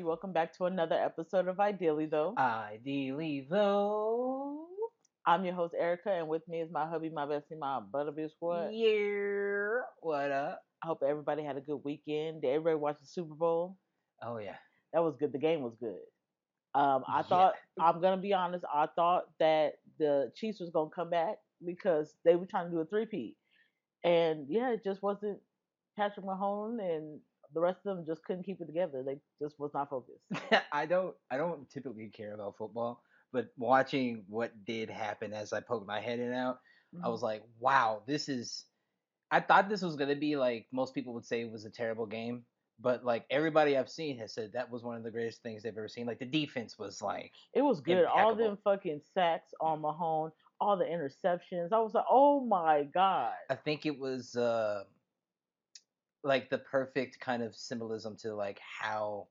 Welcome back to another episode of Ideally, though. Ideally, though. I'm your host, Erica, and with me is my hubby, my bestie, my butterbeer squad. Yeah. What up? I hope everybody had a good weekend. Did everybody watch the Super Bowl? Oh, yeah. That was good. The game was good. I Yeah. thought, I'm going to be honest, I thought that the Chiefs was going to come back because they were trying to do a three-peat. And yeah, it just wasn't Patrick Mahomes and the rest of them just couldn't keep it together. They just was not focused. I don't typically care about football, but watching what did happen as I poked my head in and out, I Mhm. was like, wow, I thought this was gonna be like most people would say it was a terrible game, but like everybody I've seen has said that was one of the greatest things they've ever seen. Like the defense was like It was good. All impeccable. them fucking sacks on Mahone, all the interceptions. I was like, oh my god. I think it was like the perfect kind of symbolism to like how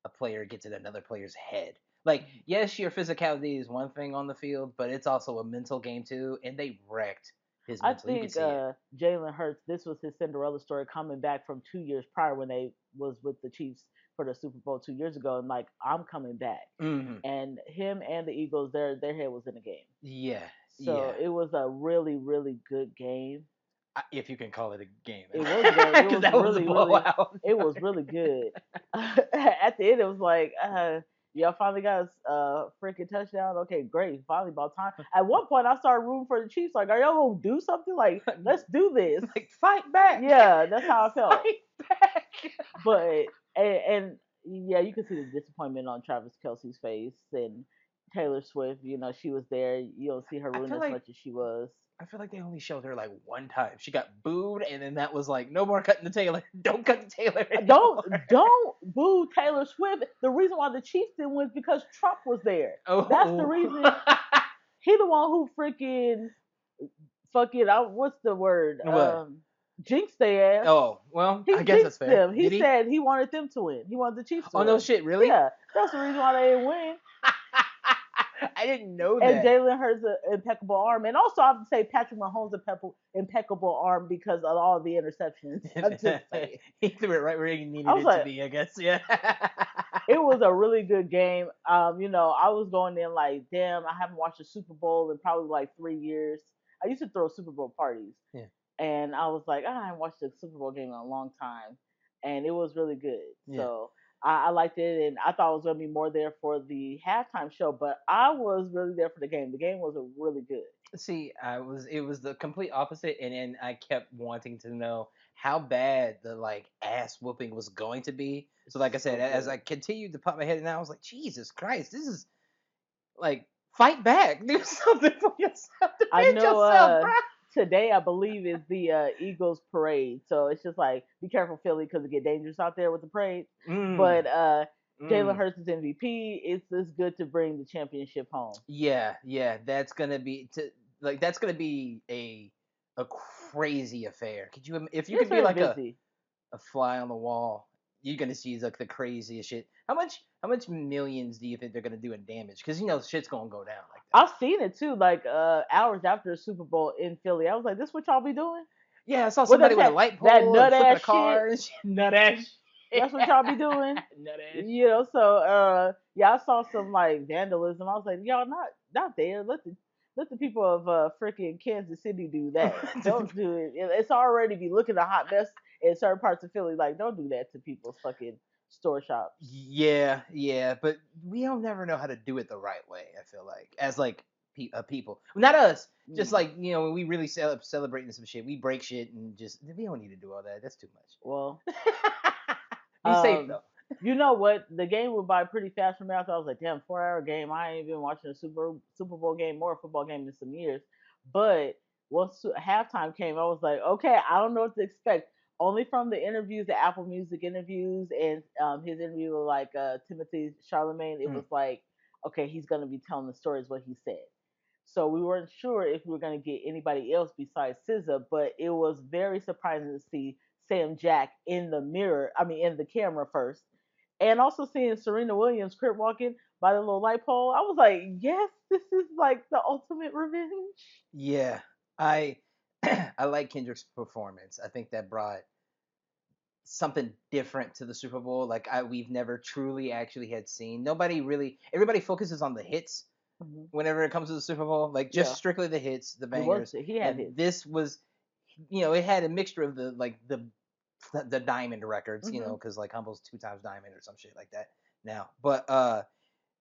a player gets in another player's head. Like, yes, your physicality is one thing on the field, but it's also a mental game too, and they wrecked his I mental. You could think see it. Jalen Hurts. This was his Cinderella story coming back from 2 years prior when they was with the Chiefs for the Super Bowl 2 years ago, and like I'm coming back. Hmm. And him and the Eagles, their head was in the game. Yeah, So yeah. it was a really good game. If you can call it a game, It was a game. It because was that was a blowout. it was really good. At the end, it was like, y'all finally got a freaking touchdown. Okay, great. Finally, about time. At one point, I started rooting for the Chiefs. Like, are y'all gonna do something? Like, let's do this. Like fight back. Yeah, that's how I felt. Fight back. But and yeah, you can see the disappointment on Travis Kelsey's face and Taylor Swift. You know, she was there. You don't see her I rooting feel as like much as she was. I feel like they only showed her like one time. She got booed, and then that was like, no more cutting the Taylor. Don't cut the Taylor Don't anymore. don't boo Taylor Swift. The reason why the Chiefs didn't win is because Trump was there. That's the Oh. reason. He the one who freaking fucking what's the word? What? Jinxed their ass. Oh, well, He I guess that's jinxed fair. them. He Did he? said he wanted them to win. He wanted the Chiefs to Oh, no win. shit, really? Yeah, that's the reason why they didn't win. I didn't know And that. Jalen Hurts an impeccable arm, and also I have to say Patrick Mahomes impeccable arm because of all the interceptions. I'm just saying. He threw it right where he I needed was it to like, be, I guess. Yeah. it was a really good game. I was going in like, damn, I haven't watched a Super Bowl in probably like 3 years. I used to throw Super Bowl parties, Yeah. and I was like, I haven't watched a Super Bowl game in a long time, and it was really good. Yeah. So I liked it, and I thought it was gonna be more there for the halftime show, but I was really there for the game. The game was really good. See, it was the complete opposite, and then I kept wanting to know how bad the like ass whooping was going to be. So like I So said, as good. I continued to pop my head in, I was like, Jesus Christ, this is like fight back, do something for yourself, I defend know yourself, bro. today I believe is the Eagles parade. So it's just like be careful Philly because it get dangerous out there with the parade. But Mm, Jalen mm. Hurts is MVP. It's good to bring the championship home. Yeah, yeah, that's gonna be a crazy affair. Could you if you It's could be very like busy. a fly on the wall, you're gonna see like the craziest shit. How much millions do you think they're gonna do in damage? Because you know shit's gonna go down like that. I've seen it too, like hours after the Super Bowl in Philly. I was like, this what y'all be doing? Yeah, I saw With somebody with a that light that pole and nut flipping ass a shit. car and shit. Nut ass. That's what y'all be doing. Nut ass. So yeah, I saw some like vandalism. I was like, y'all not there. Let the people of freaking Kansas City do that. Don't do it. It's already be looking a hot mess in certain parts of Philly. Like, don't do that to people's fucking store shops. Yeah, yeah, but we don't never know how to do it the right way. I feel like as like people, not us. Just Mm. like when we really celebrating some shit, we break shit and just we don't need to do all that. That's too Well, much. Be safe um, though. you know what? The game went by pretty fast for me. I thought I was like, damn, 4 hour game. I ain't been watching a Super Bowl game or a football game in some years. But once halftime came, I was like, okay, I don't know what to expect. Only from the interviews, the Apple Music interviews, and his interview with like Timothy Charlemagne, it Mm. was like, okay, he's gonna be telling the stories what he said. So we weren't sure if we were gonna get anybody else besides SZA, but it was very surprising to see Sam Jack in the mirror. I mean, in the camera first, and also seeing Serena Williams crip walking by the little light pole. I was like, yes, this is like the ultimate revenge. Yeah, I I like Kendrick's performance. I think that brought something different to the Super Bowl. Like we've never truly actually had seen. Nobody really. Everybody focuses on the hits Mhm. whenever it comes to the Super Bowl. Like just Yeah, strictly the hits, the it was. bangers. He had And his. this was, it had a mixture of the diamond records, Hmm. because like Humble's 2 times diamond or some shit like that now. But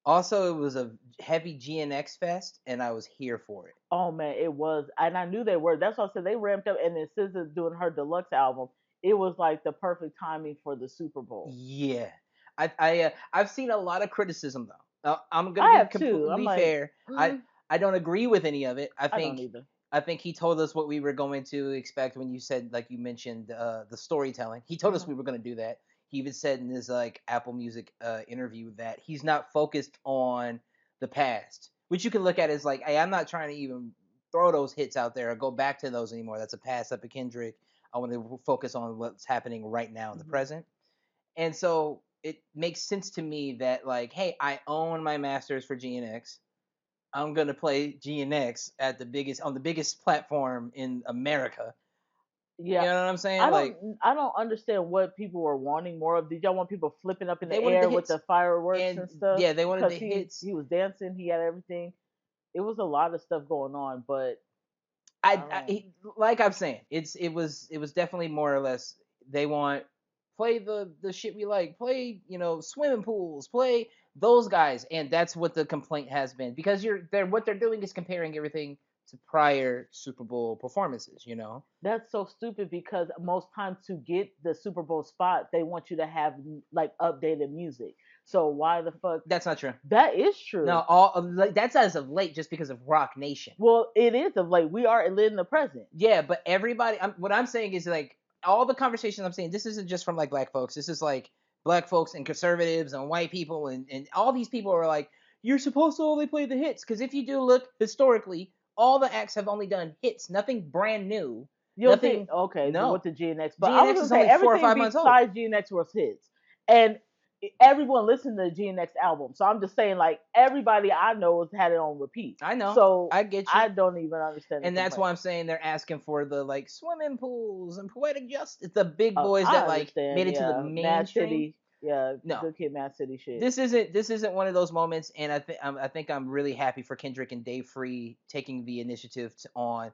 also it was a heavy GNX fest, and I was here for it. Oh man, it was, and I knew they were. That's why I said they ramped up. And then SZA doing her deluxe album, it was like the perfect timing for the Super Bowl. Yeah, I've seen a lot of criticism though. I'm gonna I be have too. I'm completely like, fair. mm, I don't agree with any of it. I don't either. I think he told us what we were going to expect when you said, like you mentioned, the storytelling. He told us Hmm. we were going to do that. He even said in his like Apple Music interview that he's not focused on the past, which you can look at as like, hey, I'm not trying to even throw those hits out there or go back to those anymore. That's a past up of Kendrick. I want to focus on what's happening right now in the Hmm. present. And so it makes sense to me that like, hey, I own my masters for GNX. I'm gonna play GNX at the biggest platform in America. You Yeah, know what I'm saying? Like I don't understand what people were wanting more of. Did y'all want people flipping up in they the wanted the air with hits, the fireworks and and stuff? yeah, they wanted Because the he hits. was dancing, he had everything. It was a lot of stuff going on, but I don't. Like I'm saying, it was definitely more or less they want play the shit we like, play swimming pools, play those guys, and that's what the complaint has been because they're what they're doing is comparing everything to prior Super Bowl performances. That's so stupid because most times to get the Super Bowl spot, they want you to have like updated music. So why the fuck? That's not true. That is No, true. like, that's as of late, just because of Rock Nation. Well, it is of late. We are living the present. Yeah, but everybody. What I'm saying is like all the conversations I'm saying. This isn't just from like black folks. This is like black folks and conservatives and white people and all these people are like, you're supposed to only play the hits because if you do look historically, all the acts have only done hits, nothing brand new, You don't think nothing. okay with No, the GNX, but I was GNX gonna is say only 4 or 5 everything months old. besides GNX was hits, and everyone listened to the GNX album. So I'm just saying, like everybody I know has had it on repeat. I know, So I get you. I don't even understand the And that's complaint. why I'm saying they're asking for the like swimming pools and poetic justice. It's the big boys I that like made understand, it to the yeah, Mad mainstream. City, yeah, No, Good Kid, Mad City shit. this isn't one of those moments, and I think I'm really happy for Kendrick and Dave Free taking the initiative on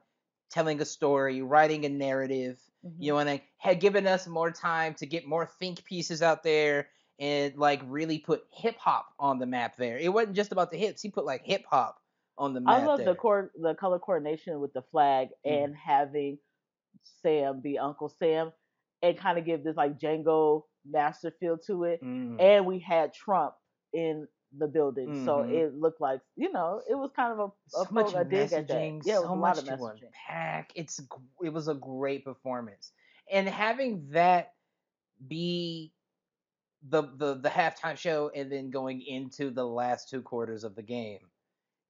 telling a story, writing a narrative. Hmm. And they had given us more time to get more think pieces out there and like really put hip hop on the map there. It wasn't just about the hits; he put like hip hop on the I map love there. the color coordination with the flag Mm. and having Sam be Uncle Sam and kind of give this like Django master feel to it. Mm. And we had Trump in the building, so Mm-hmm. it looked like it was kind of So much a dig at that. messaging, Yeah, it was so a lot of much to messaging. unpack. It was a great performance, and having that be the halftime show, and then going into the last 2 quarters of the game.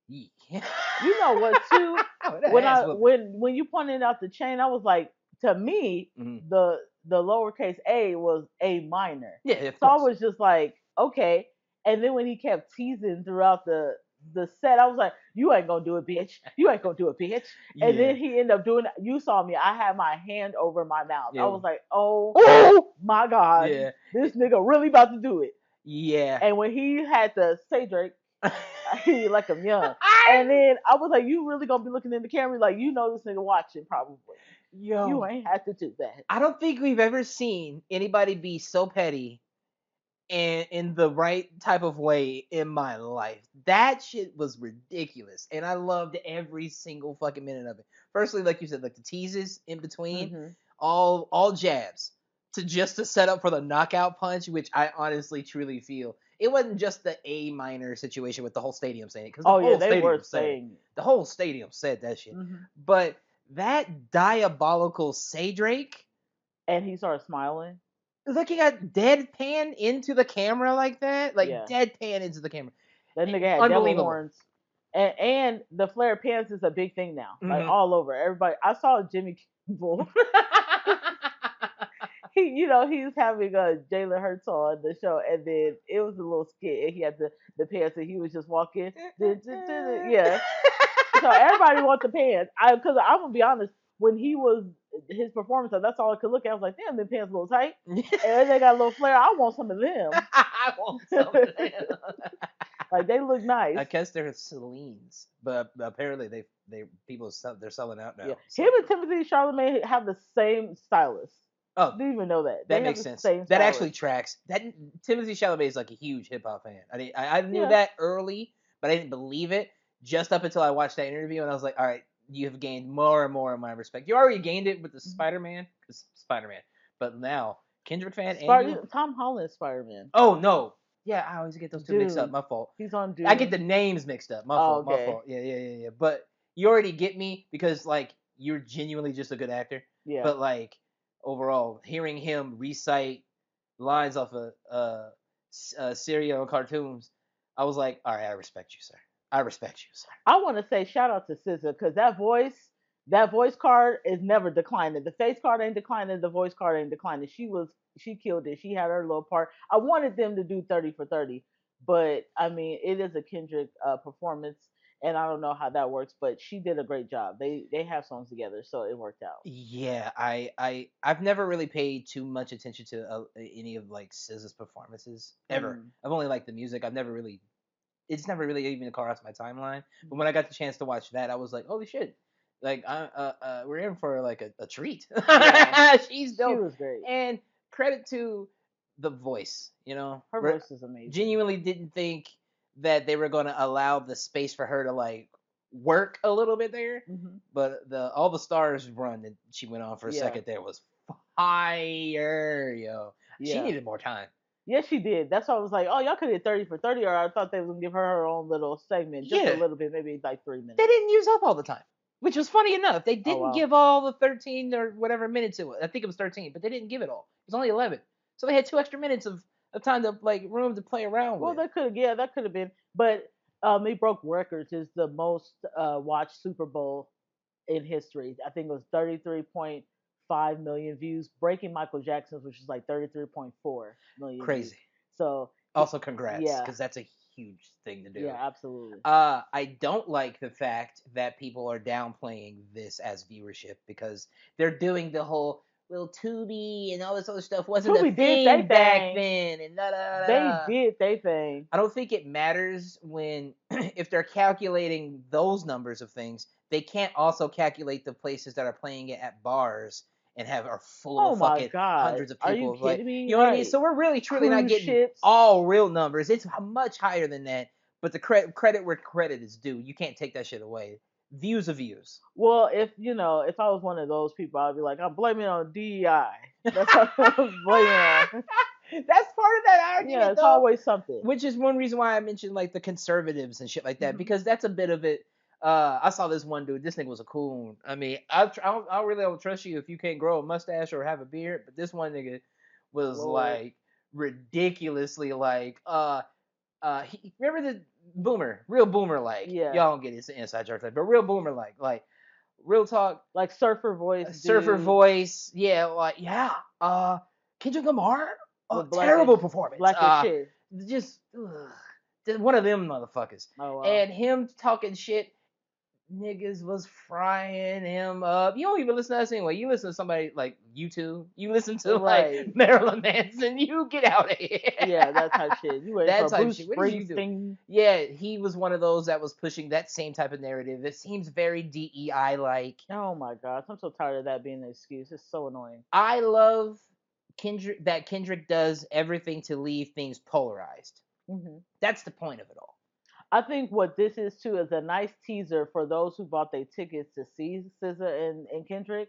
Yeah. You know what? Too Oh, that ass whooping. when you pointed out the chain, I was like, to me, Mhm. the lowercase a was A minor, Yeah, of so I course. was just like, okay. And then when he kept teasing throughout the set, I was like, you ain't gonna do it, bitch. You ain't gonna do it, bitch. And Yeah, then he ended up doing it. You saw me. I had my hand over my mouth. I yeah, was like, oh oh, my god, yeah, this nigga really about to do it. yeah. And when he had the say Drake, he like him young. And I then I was like, you really gonna be looking in the camera like this nigga watching probably. You yo, ain't have to do that. I don't think we've ever seen anybody be so petty and in the right type of way in my life. That shit was ridiculous, and I loved every single fucking minute of it. Firstly, like you said, like the teases in between, Hmm. all jabs to set up for the knockout punch, which I honestly truly feel it wasn't just the A minor situation with the whole stadium saying it, because the Oh yeah, whole they were stadium said it. saying it. The whole stadium said that shit. Hmm. But that diabolical Say Drake And he started smiling. looking at deadpan into the camera like that, like Yeah, deadpan into the camera, that nigga had devil unbelievable. horns. And the flare pants is a big thing now, like Hmm. all over. Everybody, I saw Jimmy Kimmel. He was having Jalen Hurts on the show, and then it was a little skit, and he had the pants, and he was just walking, yeah. So everybody wants the pants. Because I'm gonna be honest, when he was his performance, that's all I could look at. I was like, damn, their pants a little tight, and they got a little flare. I want some of them. I want some of them. Like they look nice. I guess they're Celine's, but apparently they're selling out now. Yeah, So. him and Timothy Chalamet have the same stylist. Oh, Didn't even know that. That makes sense. That actually tracks. That Timothy Chalamet is like a huge hip hop fan. I knew that early, but I didn't believe it just up until I watched that interview, and I was like, all right, you have gained more and more of my respect. You already gained it with the Spider-Man, but now Kendrick fan and Tom Holland Spider-Man. Oh no, yeah, I always get those two mixed up. My fault. He's on Dune. I get the names mixed up. My fault. My fault. Yeah. But you already get me because like you're genuinely just a good actor. Yeah. But like overall, hearing him recite lines off of serial cartoons, I was like, all right, I respect you, sir. I want to say shout out to SZA because that voice card is never declining. The face card ain't declining. The voice card ain't declining. She killed it. She had her little part. I wanted them to do 30 for 30, but I mean, it is a Kendrick performance, and I don't know how that works, but she did a great job. They have songs together, so it worked out. Yeah, I've never really paid too much attention to any of like SZA's performances ever. I've only liked the music. It's never really even crossed my timeline. But when I got the chance to watch that, I was like, holy shit. Like we're in for like a treat. Yeah. She's dope. She was great. And credit to the voice, her voice is amazing. Genuinely didn't think that they were going to allow the space for her to like work a little bit there. Mm-hmm. But all the stars run that she went on for a second there was fire, yo. Yeah. She needed more time. Yes, she did. That's why I was like, oh, y'all could hit 30 for 30, or I thought they was going to give her own little segment, just a little bit, maybe like 3 minutes. They didn't use up all the time, which was funny enough. They didn't give all the 13 or whatever minutes to it. I think it was 13, but they didn't give it all. It was only 11. So they had 2 extra minutes of time to, like, room to play around with. Well, that could have been. But it broke records. It's the most watched Super Bowl in history. I think it was 33.5 million views, breaking Michael Jackson's, which is like 33.4 million. Crazy. Views. So also congrats, because that's a huge thing to do. Yeah, absolutely. I don't like the fact that people are downplaying this as viewership because they're doing the whole little Tubi and all this other stuff wasn't a thing back then, and They did their thing. I don't think it matters when if they're calculating those numbers of things, they can't also calculate the places that are playing it at bars and are full of fucking hundreds of people. Are you kidding me? You know what I mean? So we're really truly not getting all real numbers. It's much higher than that. But the credit where credit is due. You can't take that shit away. Views are views. Well, if I was one of those people, I'd be like, I'm blaming it on DEI. That's what I'm blaming on. That's part of that argument. Yeah, it's always something. Which is one reason why I mentioned like the conservatives and shit like that, because that's a bit of it. I saw this one dude. This nigga was a coon. I mean, I really don't trust you if you can't grow a mustache or have a beard. But this one nigga was like ridiculously like remember the real boomer like. Yeah. Y'all don't get it, it's an inside joke, but real boomer like real talk, like surfer voice. Voice. Yeah, like Kendrick Lamar. Terrible performance. Black as shit. Just one of them motherfuckers. Oh, wow. And him talking shit. Niggas was frying him up. You don't even listen to us anyway. You listen to somebody like YouTube. You listen to like Marilyn Manson. You get out of here. Yeah, that type of shit. You that type of shit. What did you do? Yeah, he was one of those that was pushing that same type of narrative. It seems very DEI like. Oh my gosh, I'm so tired of that being an excuse. It's so annoying. I love Kendrick does everything to leave things polarized. Mm-hmm. That's the point of it all. I think what this is too is a nice teaser for those who bought their tickets to see SZA and Kendrick.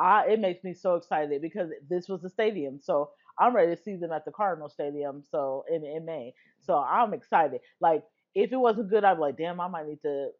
It makes me so excited because this was the stadium, so I'm ready to see them at the Cardinal Stadium. So in May, so I'm excited. Like if it wasn't good, I'd be like, damn, I might need to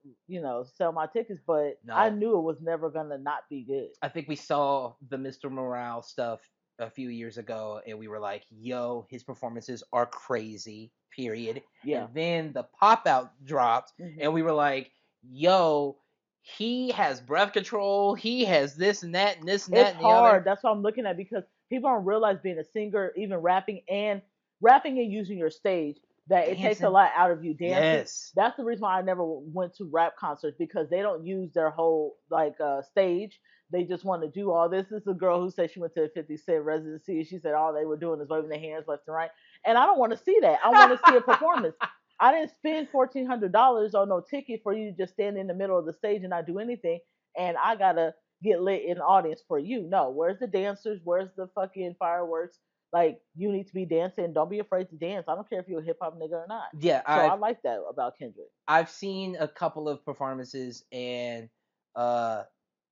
sell my tickets. But no. I knew it was never gonna not be good. I think we saw the Mr. Morale stuff a few years ago, and we were like, yo, his performances are crazy, period. Yeah. And then the pop out dropped, and we were like, yo, he has breath control, he has this and that and this and that and the other. It's hard. That's what I'm looking at, because people don't realize being a singer, even rapping and using your stage, that it takes a Dancing. lot out of you dancing. Yes. That's the reason why I never went to rap concerts, because they don't use their whole like stage. They just want to do all this. This is a girl who said she went to a 50 Cent residency. She said all they were doing is waving their hands left and right. And I don't want to see that. I want to see a performance. I didn't spend $1,400 on no ticket for you to just stand in the middle of the stage and not do anything. And I gotta get lit in the audience for you. No, where's the dancers? Where's the fucking fireworks? Like, you need to be dancing. Don't be afraid to dance. I don't care if you're a hip hop nigga or not. Yeah, So I like that about Kendrick. I've seen a couple of performances, and uh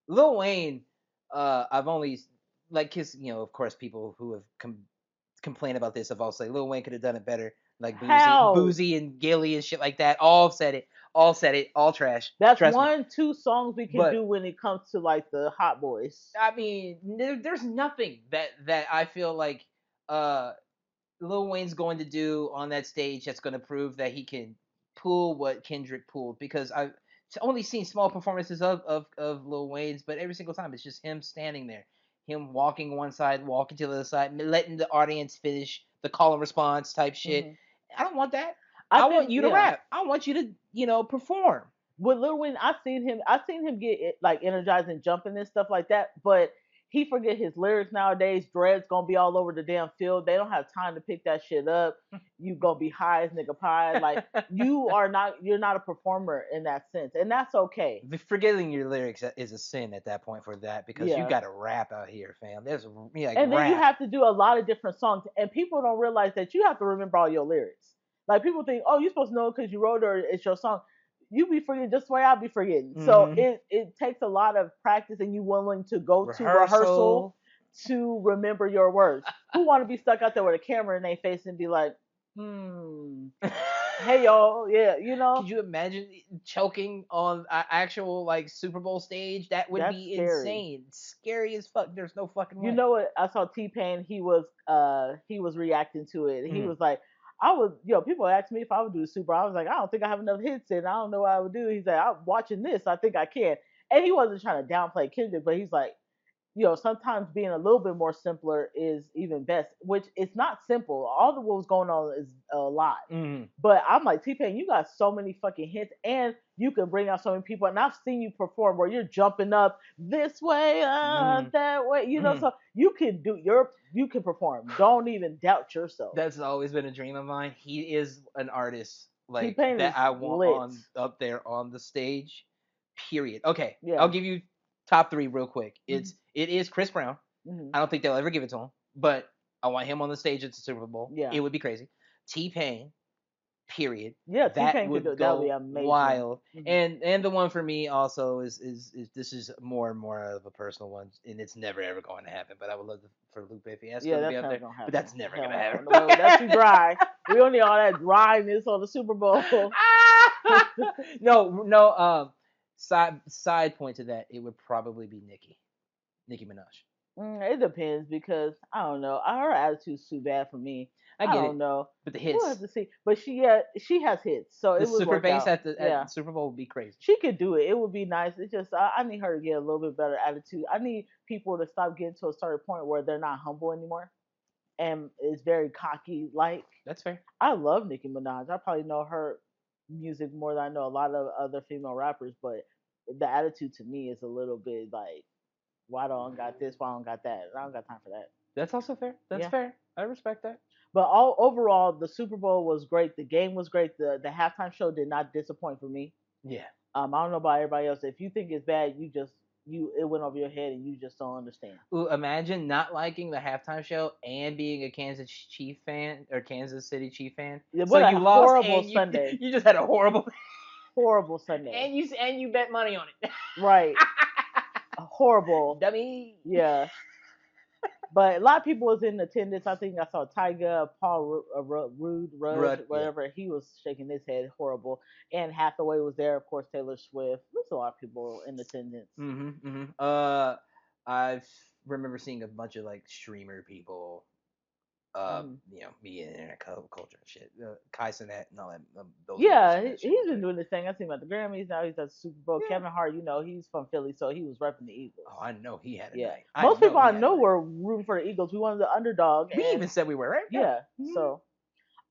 Lil Wayne, I've only like his, of course, people who have complained about this have all say Lil Wayne could have done it better, like How? Boozy and Gilly and shit like that. All said it, all trash. That's Trust me. 1-2 songs we can But- do when it comes to like the Hot Boys. I mean, there's nothing that I feel like Lil Wayne's going to do on that stage that's going to prove that he can pull what Kendrick pulled, because I've only seen small performances of Lil Wayne's, but every single time it's just him standing there, him walking one side, walking to the other side, letting the audience finish the call and response type shit. I don't want that. I want you to rap. I want you to, perform. With Lil Wayne, I've seen him get like energized and jumping and stuff like that, but he forget his lyrics nowadays. Dread's gonna be all over the damn field. They don't have time to pick that shit up. You gonna be high as nigga pie. Like, you're not a performer in that sense, and that's okay. Forgetting your lyrics is a sin at that point for that, because you got to rap out here, fam. There's and then you have to do a lot of different songs, and people don't realize that you have to remember all your lyrics. Like, people think, oh, you're supposed to know because you wrote it or it's your song. You be forgetting just the way I be forgetting. So it takes a lot of practice, and you willing to go to rehearsal to remember your words. Who want to be stuck out there with a camera in their face and be like, hey y'all, yeah, Could you imagine choking on an actual like Super Bowl stage? That would be scary. insane. Scary as fuck. There's no fucking way. You know what? I saw T-Pain. He was reacting to it. He was like, people asked me if I would do the Super Bowl. I was like, I don't think I have enough hits and I don't know what I would do. He's like, I'm watching this. I think I can. And he wasn't trying to downplay Kendrick, but he's like, sometimes being a little bit more simpler is even best, which it's not simple. All the what was going on is a lot. But I'm like, T-Pain, you got so many fucking hits, and you can bring out so many people. And I've seen you perform where you're jumping up this way, that way, so you can perform. Don't even doubt yourself. That's always been a dream of mine. He is an artist like T-Pain that I want lit. up there on the stage. Period. Okay, Yeah. I'll give you top 3 real quick. It is Chris Brown. I don't think they'll ever give it to him, but I want him on the stage at the Super Bowl. Yeah. It would be crazy. T-Pain. Period. Yeah, that T-Pain would could go that would be amazing. Wild. And the one for me also is this is more and more of a personal one, and it's never ever going to happen. But I would love for Lupe Fiasco to be up there. But that's never gonna happen. No, that's too dry. We don't need all that dryness on the Super Bowl. No. Side point to that, it would probably be Nicki Minaj. It depends, because I don't know. Her attitude's too bad for me. I don't know. But the hits. We'll have to see. But she has hits, so it would super work bass out. at the Super Bowl would be crazy. She could do it. It would be nice. It's just I need her to get a little bit better attitude. I need people to stop getting to a certain point where they're not humble anymore, and it's very cocky. Like, that's fair. I love Nicki Minaj. I probably know her music more than I know a lot of other female rappers, but the attitude to me is a little bit like, why don't I got this? Why don't I got that? I don't got time for that. That's also fair. That's fair. I respect that. But overall, the Super Bowl was great. The game was great. The halftime show did not disappoint for me. Yeah. I don't know about everybody else. If you think it's bad, it went over your head and you just don't understand. Ooh, imagine not liking the halftime show and being a Kansas Chief fan or Kansas City Chief fan. Yeah, so you lost horrible and Sunday. You just had a horrible Sunday. And you bet money on it. Right. Horrible. Dummy. Yeah. But a lot of people was in attendance. I think I saw Tyga, Paul Rudd, whatever. Yeah. He was shaking his head. Horrible. Anne Hathaway was there. Of course, Taylor Swift. There's a lot of people in attendance. I remember seeing a bunch of like streamer people. Media and internet culture and shit. Kai Cenat and all that. He's been doing this thing. I seen him at the Grammys. Now he's at the Super Bowl. Yeah. Kevin Hart, he's from Philly, so he was repping the Eagles. Oh, I know he had a night. Most people I know were rooting for the Eagles. We wanted the underdog. We even said we were, right? Yeah. So,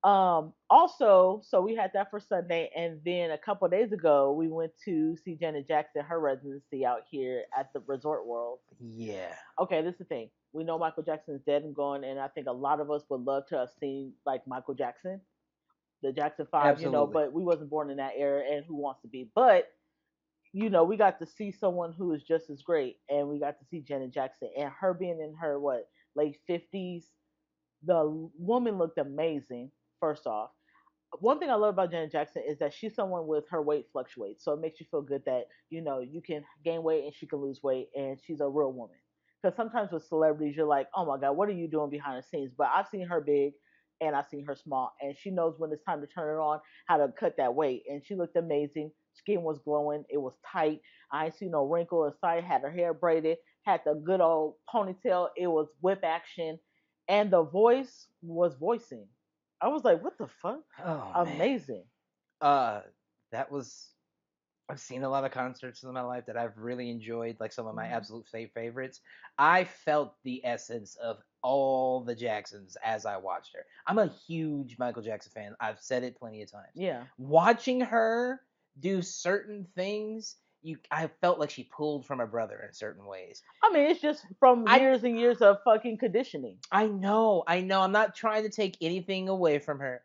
Also, so we had that for Sunday, and then a couple of days ago, we went to see Janet Jackson, her residency out here at the Resort World. Yeah, Okay, this is the thing. We know Michael Jackson is dead and gone, and I think a lot of us would love to have seen like Michael Jackson, the Jackson Five, absolutely. but we wasn't born in that era, and who wants to be? But we got to see someone who is just as great, and we got to see Janet Jackson, and her being in her late 50s. The woman looked amazing. First off, one thing I love about Janet Jackson is that she's someone with her weight fluctuates, so it makes you feel good that you can gain weight and she can lose weight, and she's a real woman. Because sometimes with celebrities, you're like, oh my god, what are you doing behind the scenes? But I've seen her big, and I've seen her small, and she knows when it's time to turn it on, how to cut that weight, and she looked amazing. Skin was glowing, it was tight. I ain't seen no wrinkle in sight. Had her hair braided, had the good old ponytail. It was whip action, and the voice was voicing. I was like, what the fuck? Oh man. Amazing. Uh, that was. I've seen a lot of concerts in my life that I've really enjoyed, like some of my Hmm. absolute favorites. I felt the essence of all the Jacksons as I watched her. I'm a huge Michael Jackson fan. I've said it plenty of times. Yeah. Watching her do certain things, I felt like she pulled from her brother in certain ways. I mean, it's just from I years and years of fucking conditioning. I know. I'm not trying to take anything away from her.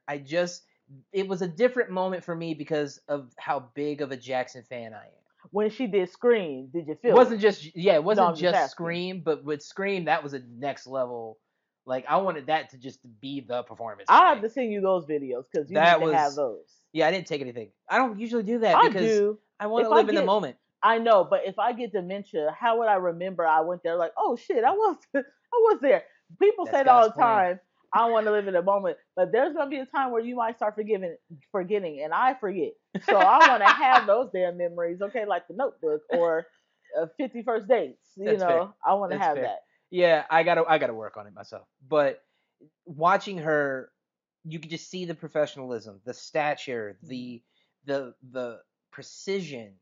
It was a different moment for me because of how big of a Jackson fan I am. When she did Scream, did you It feel it? wasn't just yeah, it No, wasn't I'm just just asking. Scream, but with Scream that was a next level. Like I wanted that to just be the performance for I have me. to send you those videos because you need That to have was those. yeah, I didn't take anything. I don't usually do that I because do. I want to If I live in the get, moment. I know, but if I get dementia, how would I remember I went there? Like, oh shit, I was there. People That's say it God's all the plan. time. I want to live in the moment, but there's gonna be a time where you might start forgetting, and I forget. So I want to have those damn memories, okay, like the Notebook or 51st Dates. That's fair. I want to That's have fair. that. Yeah, I gotta work on it myself. But watching her, you could just see the professionalism, the stature, Mm-hmm. the precision,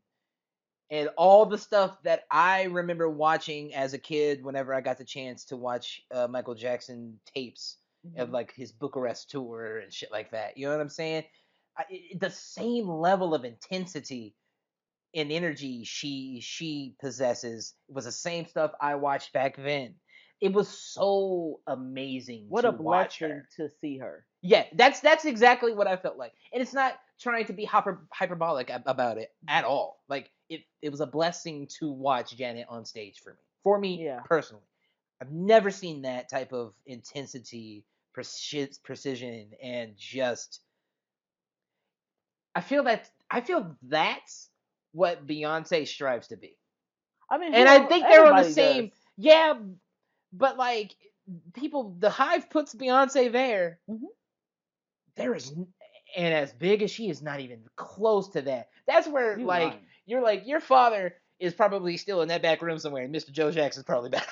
and all the stuff that I remember watching as a kid. Whenever I got the chance to watch Michael Jackson tapes of Mm-hmm. like his Bucharest tour and shit like that, you know what I'm saying? The same level of intensity and energy she possesses was the same stuff I watched back then. It was so amazing What a to watch blessing her. to see her. Yeah, that's exactly what I felt like, and it's not trying to be hyperbolic about it at Mm-hmm. all. Like it was a blessing to watch Janet on stage for me Yeah. personally. I've never seen that type of intensity, precision, and just I feel that's what Beyonce strives to be. I mean, And I who think they're on the everybody does. same. Yeah, but like people, the Hive puts Beyonce there. Hmm. There is, and as big as she is, not even close to that. That's where You like lying. you're like your father is probably still in that back room somewhere, and Mr. Joe Jackson's probably back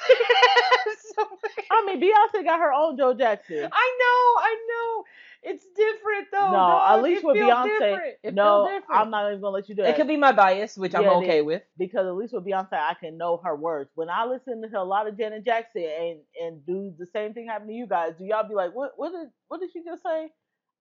somewhere. I mean, Beyonce got her own Joe Jackson. I know. It's different though, No, at dog. least It with feels Beyonce, different. It feels no, different. I'm not even gonna let you do It that. could be my bias, which I'm Yeah, it okay is with. because at least with Beyonce, I can know her words. When I listen to a lot of Janet Jackson and do the same thing happen to you guys, do y'all be like, what did she just say?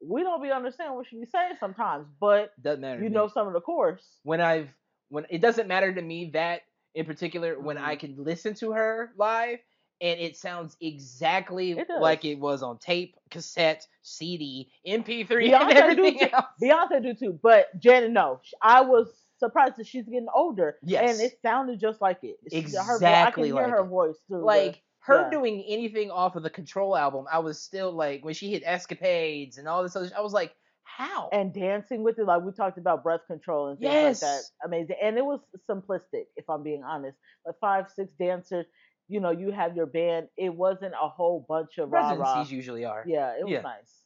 We don't be understanding what she be saying sometimes, but Doesn't matter to you know me. some of the chorus. when I've when it doesn't matter to me that in particular when I Mm, can listen to her live and it sounds exactly it does. like it was on tape, cassette, CD, MP3, and Beyonce do everything too. else. Beyonce do too. But Janet, no. I was surprised that she's getting older, and Yes, it sounded just like it. Her voice. I can exactly hear like her it. voice through the. Like her Yeah. doing anything off of the Control album, I was still like when she hit Escapades and all this other, I was like, how? And dancing with it, like we talked about breath control and things like that. Yes, Amazing. And it was simplistic, if I'm being honest. Like 5, 6 dancers. You have your band. It wasn't a whole bunch of rah rah. residencies usually are. Yeah, it was Yeah, nice.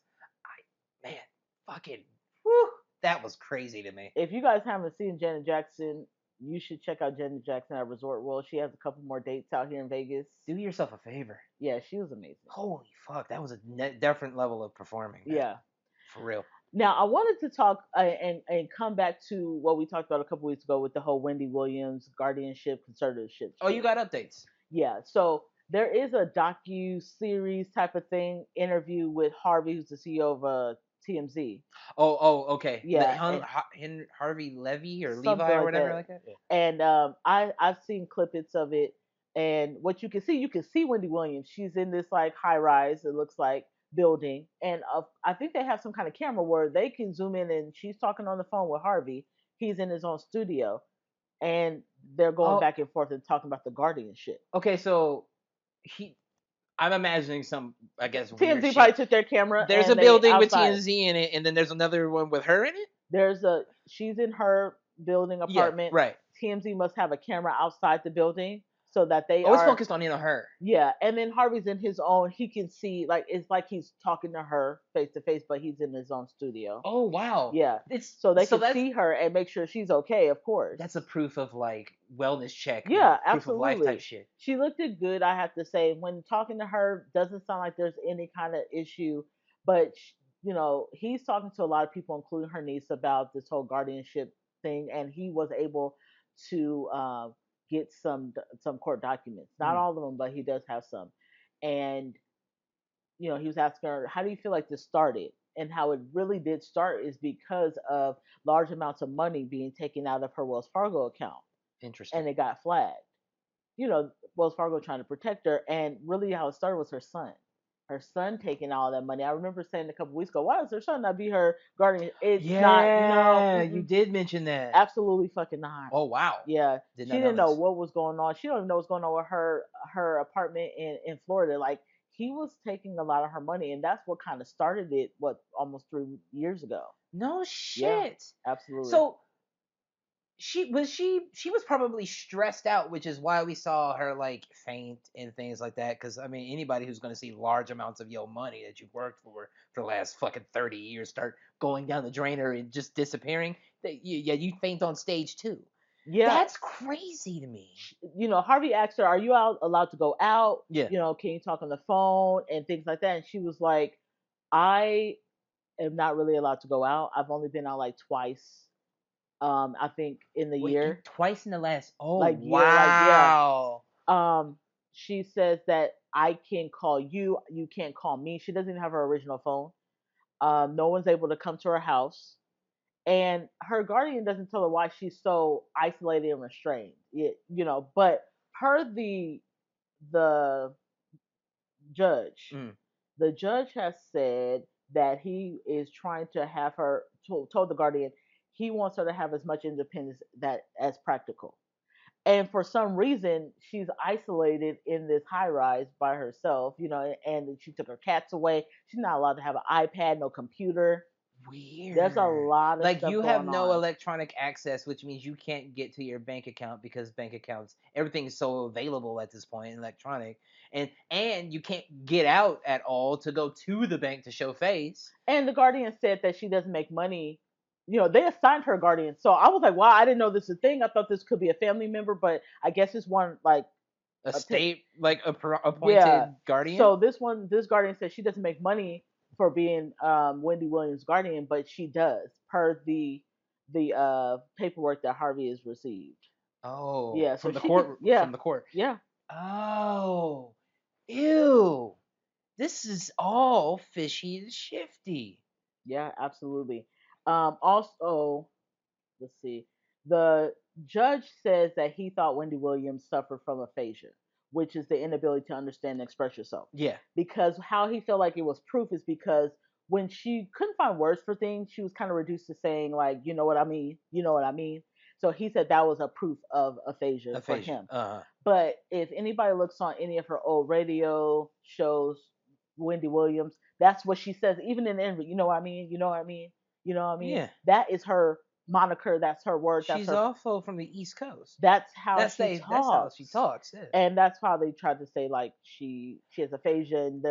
man, fucking, whew, that was crazy to me. If you guys haven't seen Janet Jackson, you should check out Janet Jackson at Resort World. She has a couple more dates out here in Vegas. Do yourself a favor. Yeah, she was amazing. Holy fuck, that was a different level of performing, man. Yeah. For real. Now I wanted to talk and come back to what we talked about a couple weeks ago with the whole Wendy Williams guardianship conservatorship Oh, you shit. got updates. Yeah. So there is a docu series type of thing interview with Harvey, who's the CEO of TMZ. Okay. Yeah, and Harvey Levy or something Levi or like whatever that. like that. Yeah. And I've seen clippets of it, and what you can see Wendy Williams. She's in this like high rise. It looks like building, and I think they have some kind of camera where they can zoom in, and she's talking on the phone with Harvey. He's in his own studio, and they're going Oh, back and forth and talking about the guardianship. okay. So he, I'm imagining some, I guess, weird TMZ probably shit. took their camera There's a and they building with outside. TMZ in it, and then there's another one with her in it. She's in her building Yeah, apartment. right. TMZ must have a camera outside the building so that they Oh, it's are. focused on her. Yeah, and then Harvey's in his own. He can see like it's like he's talking to her face to face, but he's in his own studio. Oh wow. Yeah, It's so they so can that's see her and make sure she's okay. Of course. that's a proof of like wellness check, Yeah, proof of life type absolutely. shit. She looked it good, I have to say. When talking to her, doesn't sound like there's any kind of issue, but he's talking to a lot of people, including her niece, about this whole guardianship thing, and he was able to get some court documents. Not Mm. all of them, but he does have some. And he was asking her, "How do you feel like this started?" And how it really did start is because of large amounts of money being taken out of her Wells Fargo account, Interesting. and it got flagged. Wells Fargo trying to protect her, and really how it started was her son. Her son taking all that money. I remember saying a couple weeks ago, "Why does her son not be her guardian?" It's not. No, Yeah, you did mention that. absolutely fucking not. Oh wow. Yeah, Did she not know didn't know this. what was going on. She don't even know what's going on with her apartment in Florida. Like he was taking a lot of her money, and that's what kind of started it. What, almost 3 years ago? No Yeah, shit. absolutely. So she was probably stressed out, which is why we saw her like faint and things like that. Because I mean, anybody who's going to see large amounts of your money that you've worked for the last fucking 30 years start going down the drainer and just disappearing, you faint on stage too. Yeah, That's crazy to me. Harvey asked her, "Are you allowed to go out? Yeah. Can you talk on the phone and things like that?" And she was like, "I am not really allowed to go out. I've only been out like twice. I think in the Wait, and year, twice in the last. Oh like yeah. wow. Um, she says that I can call you. You can't call me. She doesn't even have her original phone. No one's able to come to her house, and her guardian doesn't tell her why she's so isolated and restrained. But per the judge, Mm. the judge has said that he is trying to have her told the guardian he wants her to have as much independence that as practical. And for some reason, she's isolated in this high rise by herself, and she took her cats away. She's not allowed to have an iPad, no computer. There's a Weird. lot of Like stuff you have going no on. electronic access, which means you can't get to your bank account because bank accounts, everything is so available at this point, electronic, and you can't get out at all to go to the bank to show face. And the guardian said that she doesn't make money. They assigned her guardian. So I was like, wow, I didn't know this was a thing. I thought this could be a family member, but I guess it's one like A a state like yeah. appointed guardian. So this guardian says she doesn't make money for being Wendy Williams' guardian, but she does per the paperwork that Harvey has received. Oh, Yeah, so she could. Yeah, from the court. yeah, Oh, ew. This is all fishy and shifty. yeah, absolutely. Also, let's see. The judge says that he thought Wendy Williams suffered from aphasia, which is the inability to understand and express yourself. Yeah. Because how he felt like it was proof is because when she couldn't find words for things, she was kind of reduced to saying like, "You know what I mean? You know what I mean?" So he said that was a proof of aphasia for Aphasia. him. Uh-huh. But if anybody looks on any of her old radio shows, Wendy Williams, that's what she says, even in the interview. You know what I mean? You know what I mean? You know what I mean? Yeah. That is her moniker. That's her word. That's She's her. also from the East Coast. That's how That's she they. That's how she talks, talks. Yeah. and that's how they tried to say like she has aphasia and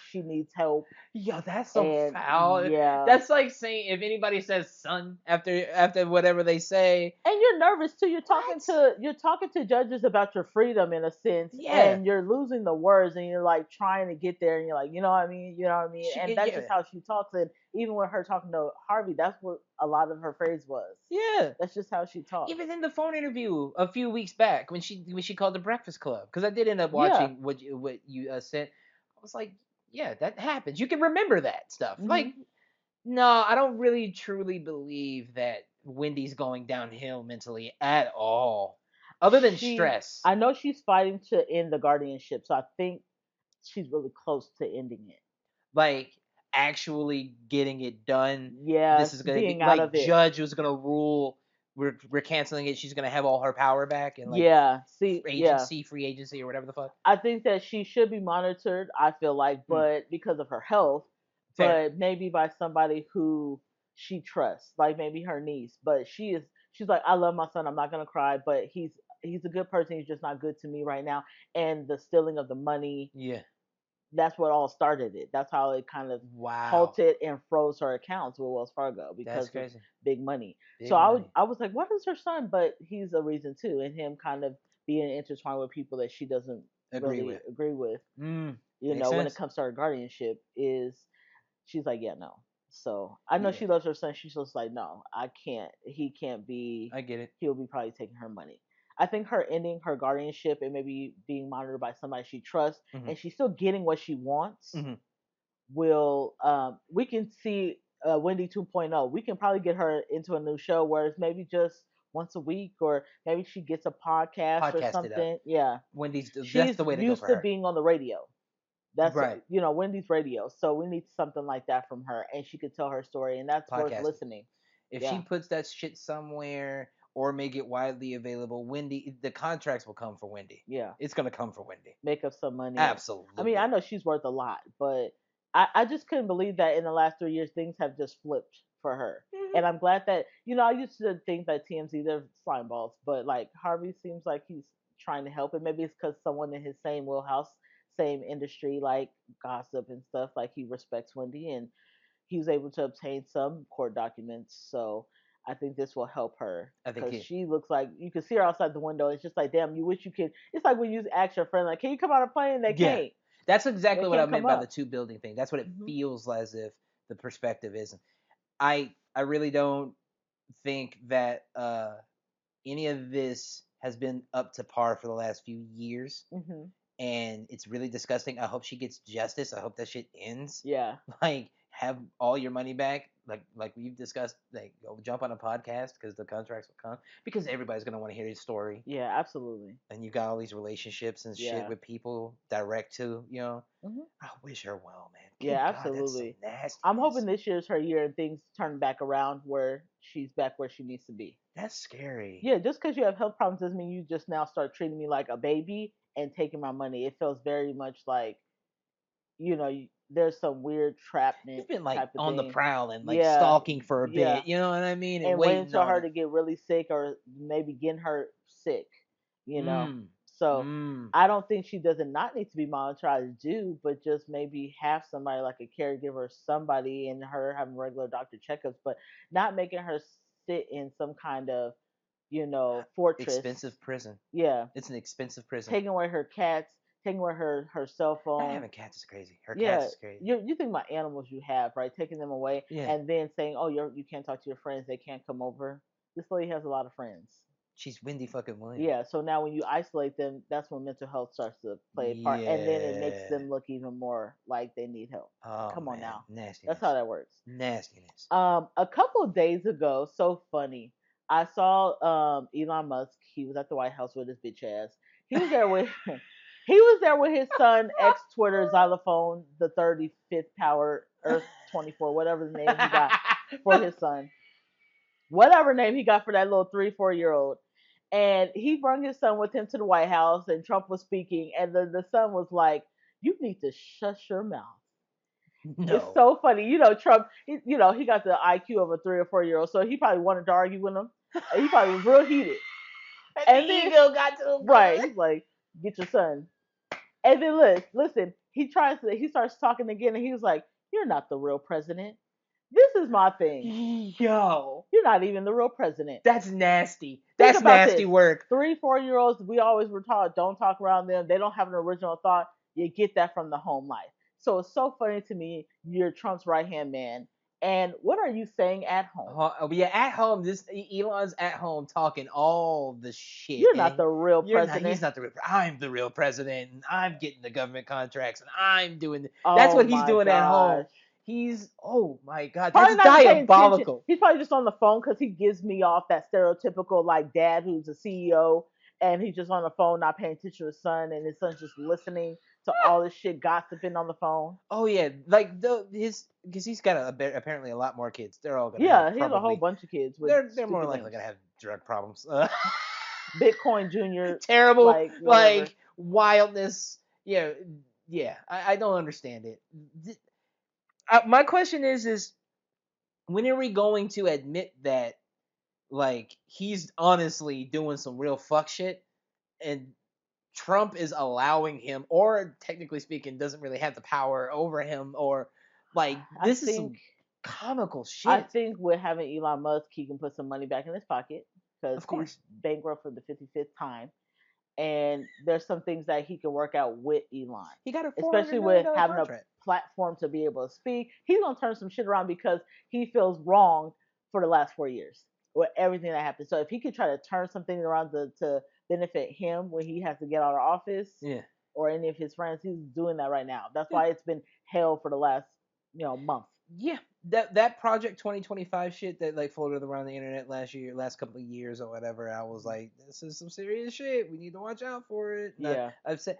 she needs help. Yo, that's so And foul. yeah, That's like saying if anybody says son after whatever they say. and you're nervous too. What? You're talking to judges about your freedom in a sense, Yeah. and you're losing the words, and you're like trying to get there, and you're like, you know what I mean, you know what I mean, and that's Yeah. just how she talks. And even with her talking to Harvey, that's what a lot of her phrase was. Yeah. That's just how she talks. Even in the phone interview a few weeks back when she called the Breakfast Club, because I did end up Yeah. watching what you said. I was like, yeah, that happens. You can remember that stuff. Mhm. Like No, I don't really truly believe that Wendy's going downhill mentally at all. Other than stress. I know she's fighting to end the guardianship, so I think she's really close to ending it. Like actually getting it done. Yeah, This is gonna be being out like of it. Judge was gonna rule. We're canceling it. She's gonna have all her power back and like Yeah, see, yeah. free agency or whatever the fuck. I think that she should be monitored, I feel like, Hmm. but because of her health, Fair. but maybe by somebody who she trusts, like maybe her niece. But she's like, I love my son, I'm not gonna cry, but he's a good person, he's just not good to me right now. And the stealing of the money, Yeah. that's what all started it. That's how it kind of Wow. halted and froze her accounts with Wells Fargo That's because of crazy. big money. So Big money. I was like, what is her son? But he's a reason too, and him kind of being intertwined with people that she doesn't Agree really with. agree with. Makes When it sense. comes to her guardianship, is she's like, yeah, no. So I know Yeah. she loves her son. She's just like, no, I can't. He can't be. I get it. He'll be probably taking her money. I think her ending her guardianship and maybe being monitored by somebody she trusts, Hmm. and she's still getting what she wants, Hmm. will we can see Wendy 2.0. We can probably get her into a new show where it's maybe just once a week, or maybe she gets a podcast or Podcast it up. something. Yeah, Wendy's. That's she's the way to go used for to her. being on the radio. That's Right. Wendy's radio. So we need something like that from her, and she could tell her story, and that's worth Podcast it. listening. If she Yeah, puts that shit somewhere or make it widely available, Wendy, the contracts will come for Wendy. yeah. It's gonna come for Wendy. Make up some money. I mean, I Absolutely. know she's worth a lot, but I just couldn't believe that in the last 3 years things have just flipped for her. Hmm. And I'm glad that I used to think that TMZ they're slime balls, but like Harvey seems like he's trying to help, and maybe it's because someone in his same wheelhouse, same industry, like gossip and stuff, like he respects Wendy, and he was able to obtain some court documents. So I think this will help her I think because he. she looks like you can see her outside the window. It's just like, damn, you wish you could. It's like when you ask your friend, like, can you come out of plane? They Yeah. can't. That's They exactly what I can't come meant by the up. two building thing. That's what it Hmm. feels as if the perspective is. I really don't think that any of this has been up to par for the last few years, Hmm. and it's really disgusting. I hope she gets justice. I hope that shit ends. Yeah. Like, have all your money back. Like we've discussed. Like, go jump on a podcast because the contracts will come because everybody's gonna want to hear his story. Yeah. Absolutely. And you got all these relationships and shit Yeah. with people direct to. Hmm. I wish her well, man. Yeah. Good God, that's some Absolutely. I'm hoping nastiness. this year's her year and things turn back around where she's back where she needs to be. That's scary. Yeah, just because you have health problems doesn't mean you just now start treating me like a baby and taking my money. It feels very much like there's some weird trapment You've been like type of on the thing. prowl and like Yeah, stalking for a yeah, bit. You know what I mean? And and waiting waiting for on her it. to get really sick or maybe getting her sick. You know, Mm. so Mm. I don't think she doesn't not need to be monitored. I do, but just maybe have somebody like a caregiver, somebody, and her having regular doctor checkups, but not making her sit in some kind of fortress. Expensive prison. Yeah, It's an expensive prison. taking away her cats, taking away her cell Not phone. having cats is crazy. Her cats Yeah, is crazy. you think about animals you have, right? Taking them away Yeah. and then saying, oh, you can't talk to your friends, they can't come over. This lady has a lot of friends. She's Wendy fucking Williams. Yeah, so now when you isolate them, that's when mental health starts to play a part, and then it makes Yeah. them look even more like they need help. Oh Come on man, now, that's nastiness. how that works. Nastiness. A couple of days ago, so funny. I saw Elon Musk. He was at the White House with his bitch ass. He was there with he was there with his son, ex Twitter xylophone, the 35th power, Earth 24, whatever the name he got for his son, whatever name he got for that little 3-4 year old. And he brought his son with him to the White House, and Trump was speaking, and the son was like, "You need to shut your mouth." It's No. so funny. Trump, he got the IQ of a 3 or 4 year old, so he probably wanted to argue with him. He probably was real heated. The And then, ego got to him right, good. he's like, get your son. And then listen, he starts talking again, and he was like, you're not the real president. This is my thing. Yo, You're not even the real president. that's nasty. Think That's about nasty this. work. 3-4 year olds, we always were taught, don't talk around them. They don't have an original thought. You get that from the home life. So it's so funny to me. You're Trump's right hand man. And what are you saying at home? Yeah, at home, this Elon's at home talking all the shit. You're not And the real you're not. He's president. not the real. I'm the real president, and I'm getting the government contracts, and I'm doing. That's Oh what he's my doing at home. gosh. Oh my god, Probably that's not paying attention. diabolical. He's probably just on the phone because he gives me off that stereotypical like dad who's a CEO and he's just on the phone not paying attention to his son and his son's just listening to all this shit gossiping on the phone. Oh yeah, like because he's got apparently a lot more kids. They're all gonna have Yeah, he has a whole probably. bunch of kids with They're more stupid likely names. gonna have drug problems. Bitcoin Junior, Terrible, like whatever. like wildness. Yeah, yeah. I don't understand it. My question is when are we going to admit that like he's honestly doing some real fuck shit and Trump is allowing him, or technically speaking, doesn't really have the power over him, or like this is some comical shit. I think with having Elon Musk, he can put some money back in his pocket because Of course. he's bankrupt for the 55th time. And there's some things that he can work out with Elon. He got a especially with having contract. A platform to be able to speak. He's gonna turn some shit around because he feels wrong for the last 4 years with everything that happened. So if he could try to turn something around to benefit him when he has to get out of office, Yeah, or any of his friends, he's doing that right now. That's why it's been hell for the last month. Yeah, that Project 2025 shit that like floated around the internet last couple of years or whatever. I was like, this is some serious shit. We need to watch out for it. And Yeah, I've said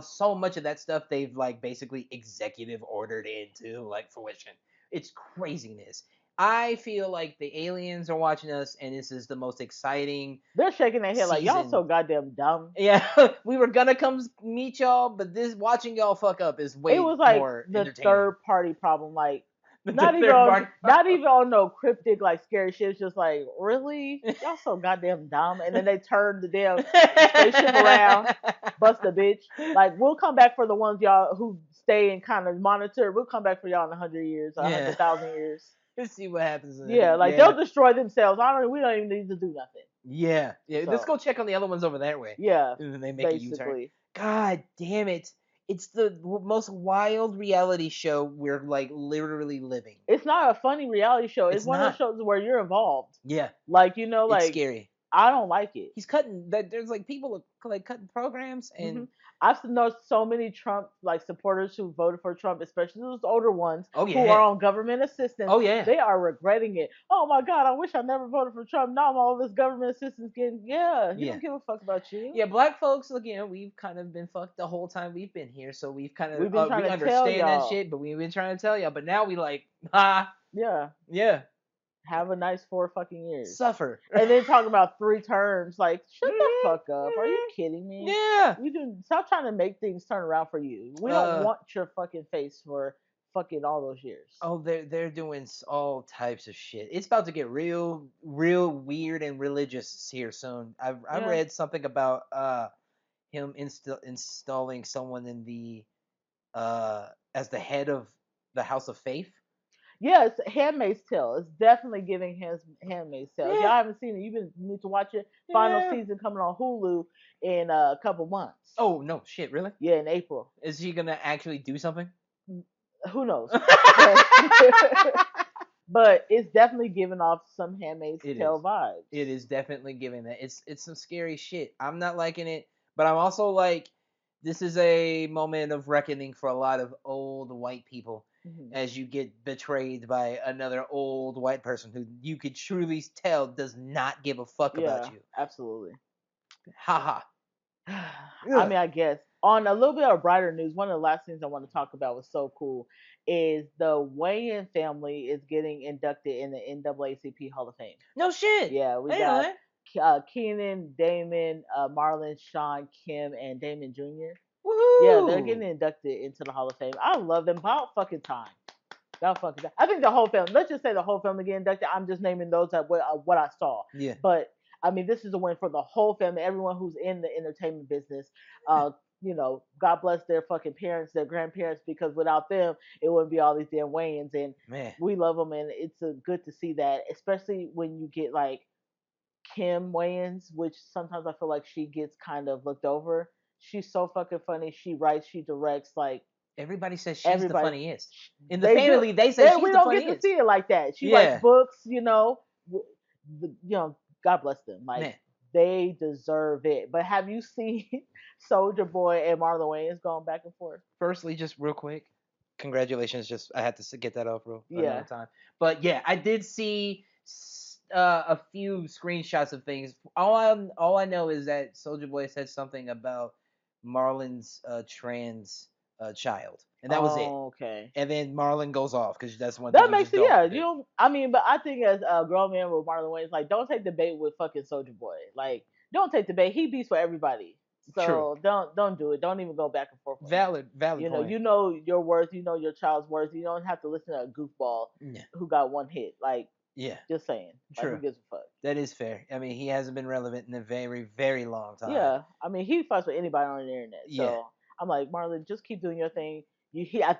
so much of that stuff they've like basically executive ordered into like fruition. It's craziness. I feel like the aliens are watching us, and this is the most exciting. they're shaking their head like y'all season. so goddamn dumb. Yeah, we were gonna come meet y'all, but this watching y'all fuck up is way It was like more the entertaining. third party problem. Like The not even third on party not even on no cryptic like scary shit. It's just like really y'all so goddamn dumb. And then they turn the damn spaceship around, bust a bitch. Like we'll come back for the ones y'all who stay and kind of monitor. We'll come back for y'all in 100 years, Yeah. 100,000 years. Let's see what happens. Yeah, like they'll destroy themselves. We don't even need to do nothing. Yeah, yeah. So, Let's go check on the other ones over that way. Yeah, And then they make basically. a U-turn. God damn it! It's the most wild reality show we're like literally living. It's not a funny reality show. It's one of those shows where you're involved. Yeah. Like it's scary. I don't like it. He's cutting that. There's like people like cutting programs, and I've noticed so many Trump like supporters who voted for Trump, especially those older ones Oh, yeah. who are on government assistance. Oh, yeah. They are regretting it. Oh my God, I wish I never voted for Trump. Now I'm all this government assistance getting. Yeah, he don't give a fuck about you. Yeah, black folks, look, we've kind of been fucked the whole time we've been here, so we've kind of We've been trying we to understand tell that y'all. shit, but we've been trying to tell y'all. But now we like, ha, Yeah. yeah. Have a nice 4 fucking years. Suffer. And then talking about 3 terms, like shut the fuck up. Are you kidding me? Yeah. You do stop trying to make things turn around for you. We don't want your fucking face for fucking all those years. Oh, they're doing all types of shit. It's about to get real weird and religious here soon. I read something about him installing someone in the as the head of the House of Faith. Yeah, it's Handmaid's Tale. It's definitely giving his Handmaid's Tale. Yeah. If y'all haven't seen it, you need to watch it. Final season coming on Hulu in a couple months. Oh no, shit, really? Yeah, in April. Is he gonna actually do something? Who knows? But it's definitely giving off some Handmaid's Tale vibes. It is definitely giving that. It's some scary shit. I'm not liking it, but I'm also like, this is a moment of reckoning for a lot of old white people. As you get betrayed by another old white person who you could truly tell does not give a fuck about you. Absolutely. Haha. I mean, I guess. On a little bit of brighter news, one of the last things I want to talk about was so cool is the Wayans family is getting inducted in the NAACP Hall of Fame. No shit. Yeah, we got Keenan, Damon, Marlon, Sean, Kim, and Damon Jr. Woohoo! Yeah, they're getting inducted into the Hall of Fame. I love them. About fucking time. I think the whole family. Let's just say the whole family get inducted. I'm just naming those that what I saw. Yeah. But I mean, this is a win for the whole family. Everyone who's in the entertainment business. God bless their fucking parents, their grandparents, because without them, it wouldn't be all these damn Wayans. And we love them, and it's good to see that, especially when you get like Kim Wayans, which sometimes I feel like she gets kind of looked over. She's so fucking funny. She writes, she directs. Like everybody says she's the funniest. In the they family, they say she's the funniest. We don't get to see it like that. She writes books, God bless them. Like they deserve it. But have you seen Soldier Boy and Marlon Wayans going back and forth? Firstly, just real quick, Congratulations. Just I had to get that off real another Yeah. time. But yeah, I did see a few screenshots of things. All I know is that Soldier Boy said something about Marlon's trans child, and that was it. Oh, okay. And then Marlon goes off because that's one thing That you makes just it, don't yeah. do. You don't. I mean, but I think as a grown man with Marlon Wayans, like, don't take the bait with fucking Soldier Boy. Like, don't take the bait. He beats for everybody. True. So don't do it. Don't even go back and forth with him. Valid point. You know your worth. You know your child's worth. You don't have to listen to a goofball Yeah. who got one hit. Like, Yeah. just saying. Like, who True. gives a fuck? That is fair. I mean, he hasn't been relevant in a very, very long time. Yeah. I mean, he fights with anybody on the internet. Yeah. So I'm like, Marlon, just keep doing your thing.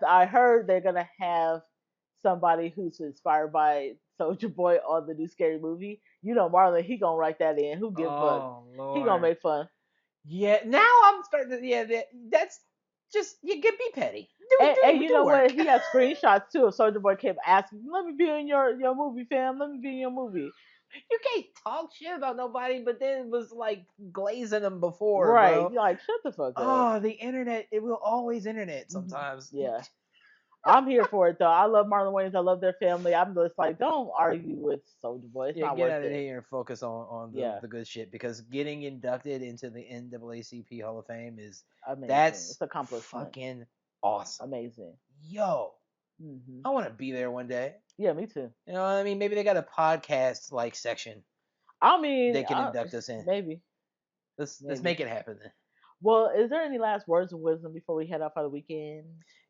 I heard they're gonna have somebody who's inspired by Soldier Boy on the new Scary Movie. You know, Marlon, he gonna write that in. Who gives a fuck? Oh He gonna Lord. make fun. Yeah. Now I'm starting to. Yeah. That's just you get be petty. And you know work. what? He has screenshots too of Soldier Boy kept asking, "Let me be in your movie, fam. Let me be in your movie." You can't talk shit about nobody, but then it was like glazing them before, Right? bro. You're like, shut the fuck up. Oh, the internet. It will always internet sometimes. Yeah. I'm here for it though. I love Marlon Wayans. I love their family. I'm just like, don't argue with Soldier Boy. It's Yeah, not get worth out of it. here and focus on Yeah. the good shit because getting inducted into the NAACP Hall of Fame is Amazing. that's It's accomplishment. fucking awesome. Amazing. Yo, Hmm. I want to be there one day. Yeah, me too. You know what I mean? Maybe they got a podcast like section I mean, they can induct us in. maybe. Let's Maybe. make it happen then. Well, is there any last words of wisdom before we head out for the weekend?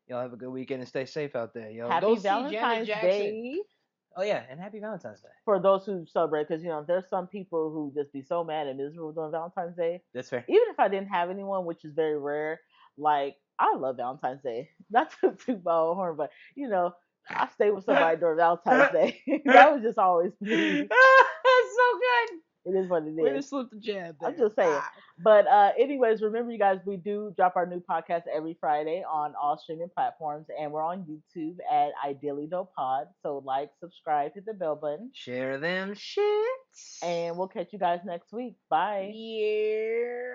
Y'all have a good weekend and stay safe out there. Yo, Happy go see Janet Valentine's Jackson. Day Oh yeah, and happy Valentine's Day. for those who celebrate, because there's some people who just be so mad and miserable during Valentine's Day. That's fair. Even if I didn't have anyone, which is very rare, like I love Valentine's Day. Not to toot my own horn, but I stayed with somebody during Valentine's Day. That was just always me. That's so good. It is what it Way to is. slip the jab there. I'm just saying. Wow. But anyways, remember you guys, we do drop our new podcast every Friday on all streaming platforms, and we're on YouTube at Ideally Dope Pod. So like, subscribe, hit the bell button, Share them shits. and we'll catch you guys next week. Bye. Yeah.